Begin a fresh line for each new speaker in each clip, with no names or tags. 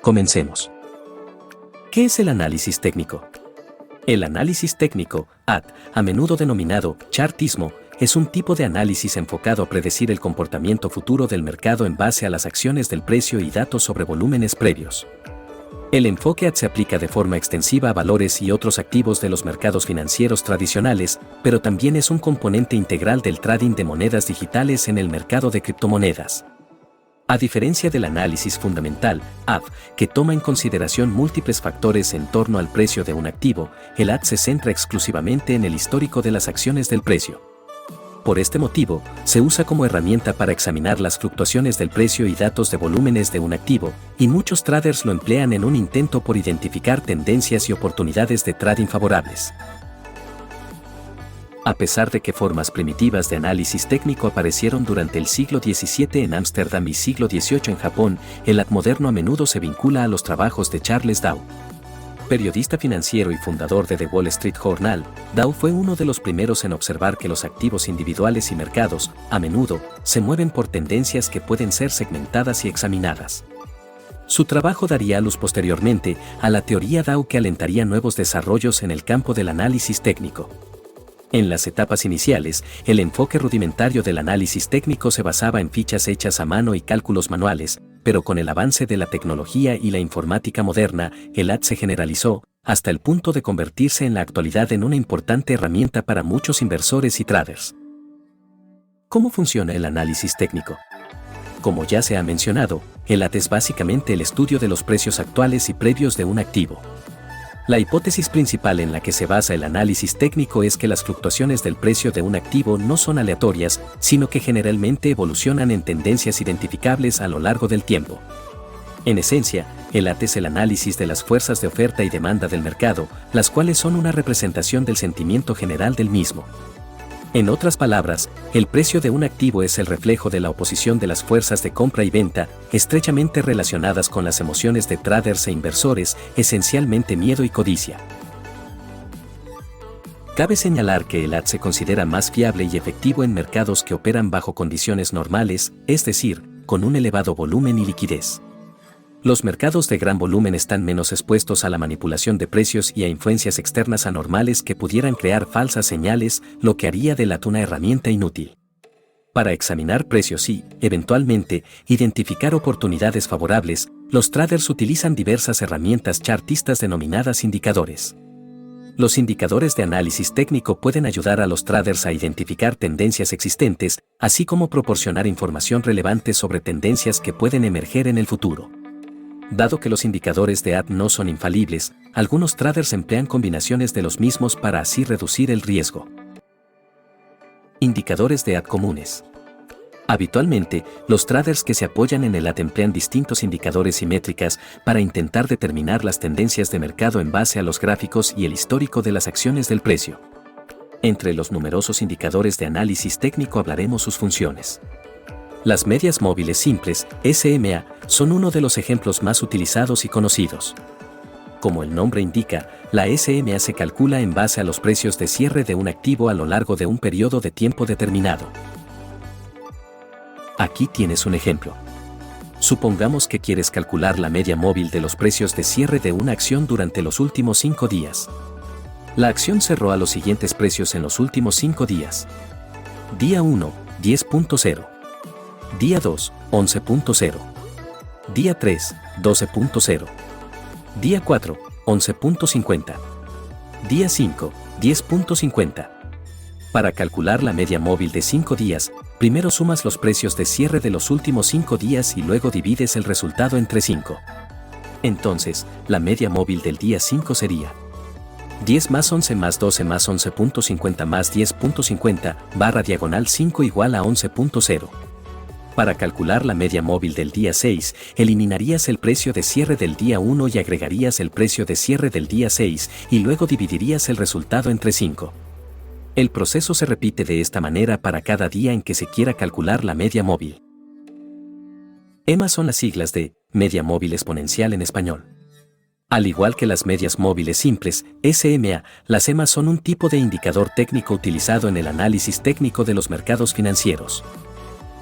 Comencemos. ¿Qué es el análisis técnico? El análisis técnico, a menudo denominado chartismo, es un tipo de análisis enfocado a predecir el comportamiento futuro del mercado en base a las acciones del precio y datos sobre volúmenes previos. El enfoque se aplica de forma extensiva a valores y otros activos de los mercados financieros tradicionales, pero también es un componente integral del trading de monedas digitales en el mercado de criptomonedas. A diferencia del análisis fundamental, que toma en consideración múltiples factores en torno al precio de un activo, el se centra exclusivamente en el histórico de las acciones del precio. Por este motivo, se usa como herramienta para examinar las fluctuaciones del precio y datos de volúmenes de un activo, y muchos traders lo emplean en un intento por identificar tendencias y oportunidades de trading favorables. A pesar de que formas primitivas de análisis técnico aparecieron durante el siglo XVII en Ámsterdam y siglo XVIII en Japón, el moderno a menudo se vincula a los trabajos de Charles Dow. Periodista financiero y fundador de The Wall Street Journal, Dow fue uno de los primeros en observar que los activos individuales y mercados, a menudo, se mueven por tendencias que pueden ser segmentadas y examinadas. Su trabajo daría luz posteriormente a la teoría Dow que alentaría nuevos desarrollos en el campo del análisis técnico. En las etapas iniciales, el enfoque rudimentario del análisis técnico se basaba en fichas hechas a mano y cálculos manuales, pero con el avance de la tecnología y la informática moderna, el se generalizó, hasta el punto de convertirse en la actualidad en una importante herramienta para muchos inversores y traders. ¿Cómo funciona el análisis técnico? Como ya se ha mencionado, el es básicamente el estudio de los precios actuales y previos de un activo. La hipótesis principal en la que se basa el análisis técnico es que las fluctuaciones del precio de un activo no son aleatorias, sino que generalmente evolucionan en tendencias identificables a lo largo del tiempo. En esencia, el es el análisis de las fuerzas de oferta y demanda del mercado, las cuales son una representación del sentimiento general del mismo. En otras palabras, el precio de un activo es el reflejo de la oposición de las fuerzas de compra y venta, estrechamente relacionadas con las emociones de traders e inversores, esencialmente miedo y codicia. Cabe señalar que el se considera más fiable y efectivo en mercados que operan bajo condiciones normales, es decir, con un elevado volumen y liquidez. Los mercados de gran volumen están menos expuestos a la manipulación de precios y a influencias externas anormales que pudieran crear falsas señales, lo que haría del una herramienta inútil. Para examinar precios y, eventualmente, identificar oportunidades favorables, los traders utilizan diversas herramientas chartistas denominadas indicadores. Los indicadores de análisis técnico pueden ayudar a los traders a identificar tendencias existentes, así como proporcionar información relevante sobre tendencias que pueden emerger en el futuro. Dado que los indicadores de no son infalibles, algunos traders emplean combinaciones de los mismos para así reducir el riesgo. Indicadores de comunes. Habitualmente, los traders que se apoyan en el emplean distintos indicadores y métricas para intentar determinar las tendencias de mercado en base a los gráficos y el histórico de las acciones del precio. Entre los numerosos indicadores de análisis técnico hablaremos sus funciones. Las medias móviles simples, SMA, son uno de los ejemplos más utilizados y conocidos. Como el nombre indica, la SMA se calcula en base a los precios de cierre de un activo a lo largo de un periodo de tiempo determinado. Aquí tienes un ejemplo. Supongamos que quieres calcular la media móvil de los precios de cierre de una acción durante los últimos 5 días. La acción cerró a los siguientes precios en los últimos 5 días. Día 1, 10.0. Día 2, 11.0. Día 3, 12.0. Día 4, 11.50. Día 5, 10.50. Para calcular la media móvil de 5 días, primero sumas los precios de cierre de los últimos 5 días y luego divides el resultado entre 5. Entonces, la media móvil del día 5 sería 10 más 11 más 12 más 11.50 más 10.50, /diagonal 5 igual a 11.0. Para calcular la media móvil del día 6, eliminarías el precio de cierre del día 1 y agregarías el precio de cierre del día 6, y luego dividirías el resultado entre 5. El proceso se repite de esta manera para cada día en que se quiera calcular la media móvil. EMA son las siglas de media móvil exponencial en español. Al igual que las medias móviles simples, SMA, las EMA son un tipo de indicador técnico utilizado en el análisis técnico de los mercados financieros.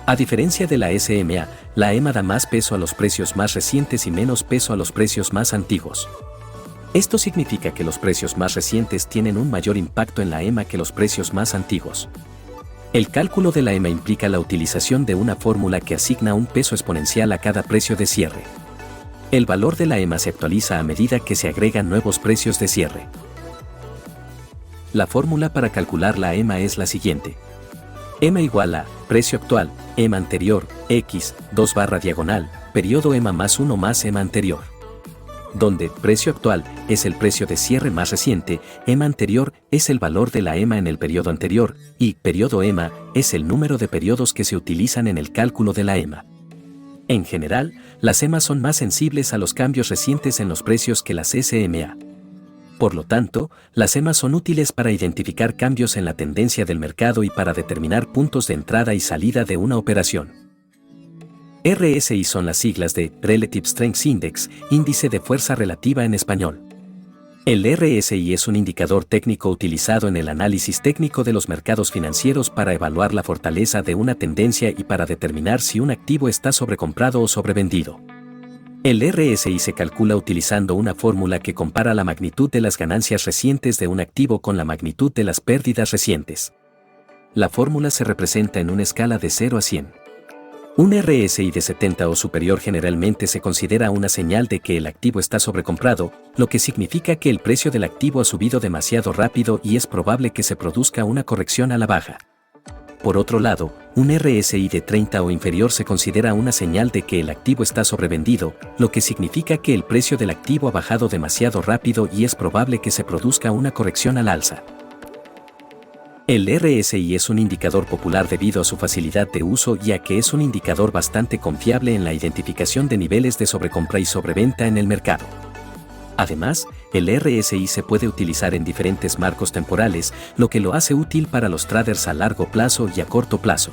A diferencia de la SMA, la EMA da más peso a los precios más recientes y menos peso a los precios más antiguos. Esto significa que los precios más recientes tienen un mayor impacto en la EMA que los precios más antiguos. El cálculo de la EMA implica la utilización de una fórmula que asigna un peso exponencial a cada precio de cierre. El valor de la EMA se actualiza a medida que se agregan nuevos precios de cierre. La fórmula para calcular la EMA es la siguiente. EMA igual a precio actual, EMA anterior, X, 2 barra diagonal, periodo EMA más 1 más EMA anterior. Donde precio actual es el precio de cierre más reciente, EMA anterior es el valor de la EMA en el periodo anterior, y periodo EMA es el número de periodos que se utilizan en el cálculo de la EMA. En general, las EMA son más sensibles a los cambios recientes en los precios que las SMA. Por lo tanto, las EMA son útiles para identificar cambios en la tendencia del mercado y para determinar puntos de entrada y salida de una operación. RSI son las siglas de Relative Strength Index, índice de fuerza relativa en español. El RSI es un indicador técnico utilizado en el análisis técnico de los mercados financieros para evaluar la fortaleza de una tendencia y para determinar si un activo está sobrecomprado o sobrevendido. El RSI se calcula utilizando una fórmula que compara la magnitud de las ganancias recientes de un activo con la magnitud de las pérdidas recientes. La fórmula se representa en una escala de 0 a 100. Un RSI de 70 o superior generalmente se considera una señal de que el activo está sobrecomprado, lo que significa que el precio del activo ha subido demasiado rápido y es probable que se produzca una corrección a la baja. Por otro lado, un RSI de 30 o inferior se considera una señal de que el activo está sobrevendido, lo que significa que el precio del activo ha bajado demasiado rápido y es probable que se produzca una corrección al alza. El RSI es un indicador popular debido a su facilidad de uso y a que es un indicador bastante confiable en la identificación de niveles de sobrecompra y sobreventa en el mercado. Además, el RSI se puede utilizar en diferentes marcos temporales, lo que lo hace útil para los traders a largo plazo y a corto plazo.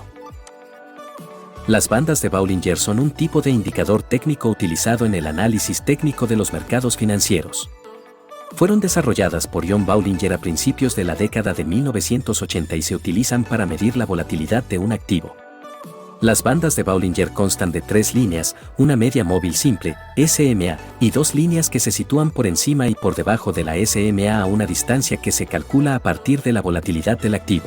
Las bandas de Bollinger son un tipo de indicador técnico utilizado en el análisis técnico de los mercados financieros. Fueron desarrolladas por John Bollinger a principios de la década de 1980 y se utilizan para medir la volatilidad de un activo. Las bandas de Bollinger constan de 3 líneas, una media móvil simple, SMA, y 2 líneas que se sitúan por encima y por debajo de la SMA a una distancia que se calcula a partir de la volatilidad del activo.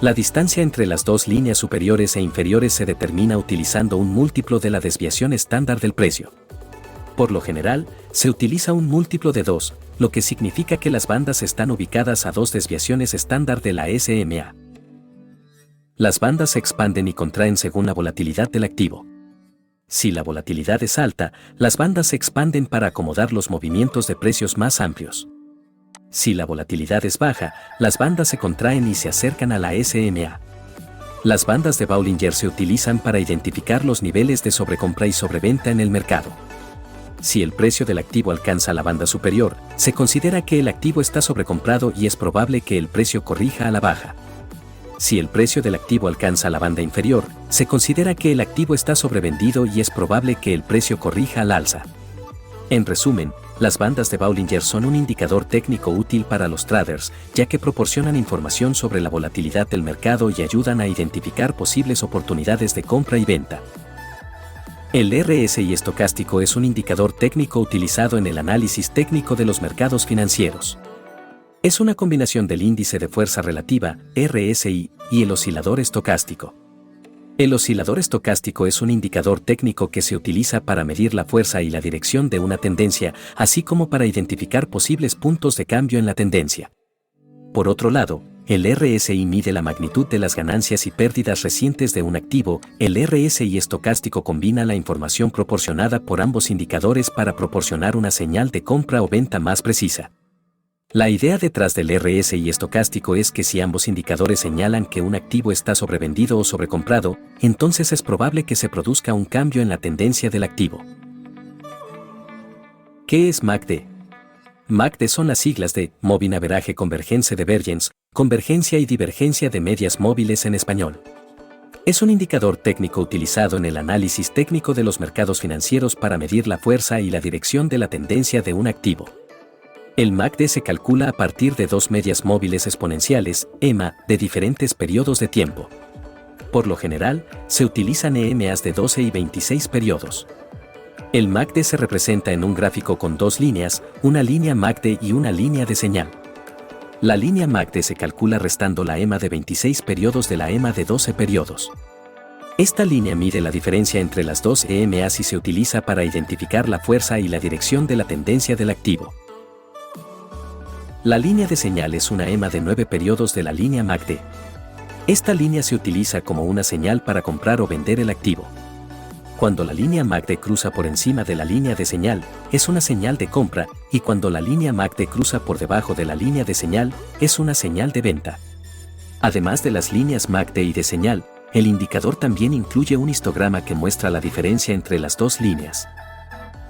La distancia entre las 2 líneas superiores e inferiores se determina utilizando un múltiplo de la desviación estándar del precio. Por lo general, se utiliza un múltiplo de 2, lo que significa que las bandas están ubicadas a 2 desviaciones estándar de la SMA. Las bandas se expanden y contraen según la volatilidad del activo. Si la volatilidad es alta, las bandas se expanden para acomodar los movimientos de precios más amplios. Si la volatilidad es baja, las bandas se contraen y se acercan a la SMA. Las bandas de Bollinger se utilizan para identificar los niveles de sobrecompra y sobreventa en el mercado. Si el precio del activo alcanza la banda superior, se considera que el activo está sobrecomprado y es probable que el precio corrija a la baja. Si el precio del activo alcanza la banda inferior, se considera que el activo está sobrevendido y es probable que el precio corrija al alza. En resumen, las bandas de Bollinger son un indicador técnico útil para los traders, ya que proporcionan información sobre la volatilidad del mercado y ayudan a identificar posibles oportunidades de compra y venta. El RSI estocástico es un indicador técnico utilizado en el análisis técnico de los mercados financieros. Es una combinación del índice de fuerza relativa, RSI, y el oscilador estocástico. El oscilador estocástico es un indicador técnico que se utiliza para medir la fuerza y la dirección de una tendencia, así como para identificar posibles puntos de cambio en la tendencia. Por otro lado, el RSI mide la magnitud de las ganancias y pérdidas recientes de un activo. El RSI estocástico combina la información proporcionada por ambos indicadores para proporcionar una señal de compra o venta más precisa. La idea detrás del RSI estocástico es que si ambos indicadores señalan que un activo está sobrevendido o sobrecomprado, entonces es probable que se produzca un cambio en la tendencia del activo. ¿Qué es MACD? MACD son las siglas de Moving Average Convergence Divergence, convergencia y divergencia de medias móviles en español. Es un indicador técnico utilizado en el análisis técnico de los mercados financieros para medir la fuerza y la dirección de la tendencia de un activo. El MACD se calcula a partir de 2 medias móviles exponenciales, EMA, de diferentes periodos de tiempo. Por lo general, se utilizan EMAs de 12 y 26 periodos. El MACD se representa en un gráfico con dos líneas, una línea MACD y una línea de señal. La línea MACD se calcula restando la EMA de 26 periodos de la EMA de 12 periodos. Esta línea mide la diferencia entre las dos EMAs y se utiliza para identificar la fuerza y la dirección de la tendencia del activo. La línea de señal es una EMA de 9 periodos de la línea MACD. Esta línea se utiliza como una señal para comprar o vender el activo. Cuando la línea MACD cruza por encima de la línea de señal, es una señal de compra, y cuando la línea MACD cruza por debajo de la línea de señal, es una señal de venta. Además de las líneas MACD y de señal, el indicador también incluye un histograma que muestra la diferencia entre las dos líneas.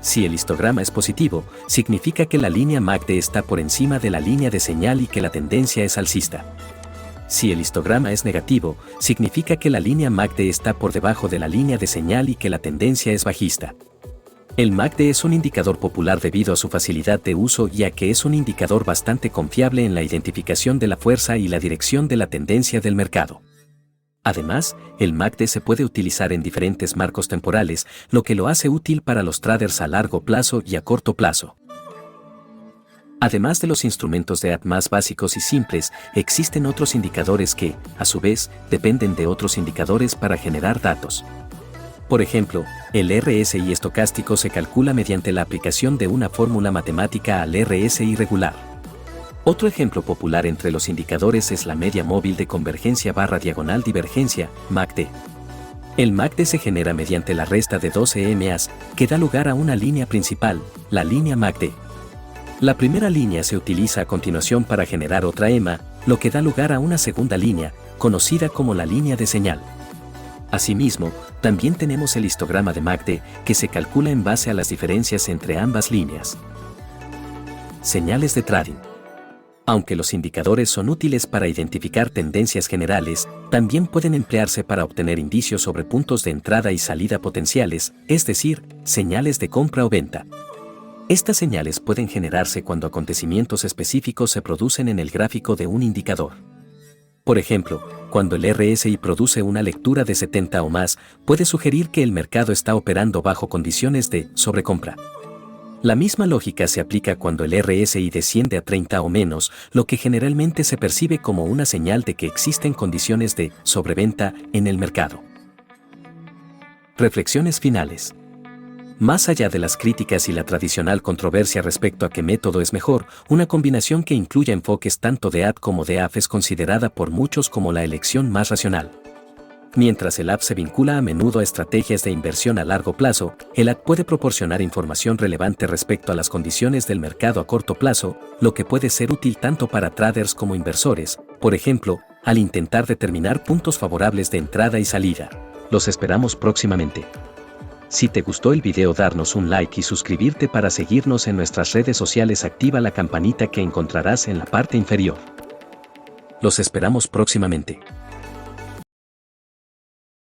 Si el histograma es positivo, significa que la línea MACD está por encima de la línea de señal y que la tendencia es alcista. Si el histograma es negativo, significa que la línea MACD está por debajo de la línea de señal y que la tendencia es bajista. El MACD es un indicador popular debido a su facilidad de uso y a que es un indicador bastante confiable en la identificación de la fuerza y la dirección de la tendencia del mercado. Además, el MACD se puede utilizar en diferentes marcos temporales, lo que lo hace útil para los traders a largo plazo y a corto plazo. Además de los instrumentos de AD más básicos y simples, existen otros indicadores que, a su vez, dependen de otros indicadores para generar datos. Por ejemplo, el RSI estocástico se calcula mediante la aplicación de una fórmula matemática al RSI regular. Otro ejemplo popular entre los indicadores es la media móvil de convergencia barra diagonal divergencia, MACD. El MACD se genera mediante la resta de 12 EMAs, que da lugar a una línea principal, la línea MACD. La primera línea se utiliza a continuación para generar otra EMA, lo que da lugar a una segunda línea, conocida como la línea de señal. Asimismo, también tenemos el histograma de MACD, que se calcula en base a las diferencias entre ambas líneas. Señales de trading. Aunque los indicadores son útiles para identificar tendencias generales, también pueden emplearse para obtener indicios sobre puntos de entrada y salida potenciales, es decir, señales de compra o venta. Estas señales pueden generarse cuando acontecimientos específicos se producen en el gráfico de un indicador. Por ejemplo, cuando el RSI produce una lectura de 70 o más, puede sugerir que el mercado está operando bajo condiciones de sobrecompra. La misma lógica se aplica cuando el RSI desciende a 30 o menos, lo que generalmente se percibe como una señal de que existen condiciones de sobreventa en el mercado. Reflexiones finales. Más allá de las críticas y la tradicional controversia respecto a qué método es mejor, una combinación que incluya enfoques tanto de AD como de AF es considerada por muchos como la elección más racional. Mientras el AF se vincula a menudo a estrategias de inversión a largo plazo, el AD puede proporcionar información relevante respecto a las condiciones del mercado a corto plazo, lo que puede ser útil tanto para traders como inversores, por ejemplo, al intentar determinar puntos favorables de entrada y salida. Los esperamos próximamente. Si te gustó el video, darnos un like y suscribirte para seguirnos en nuestras redes sociales. Activa la campanita que encontrarás en la parte inferior. Los esperamos próximamente.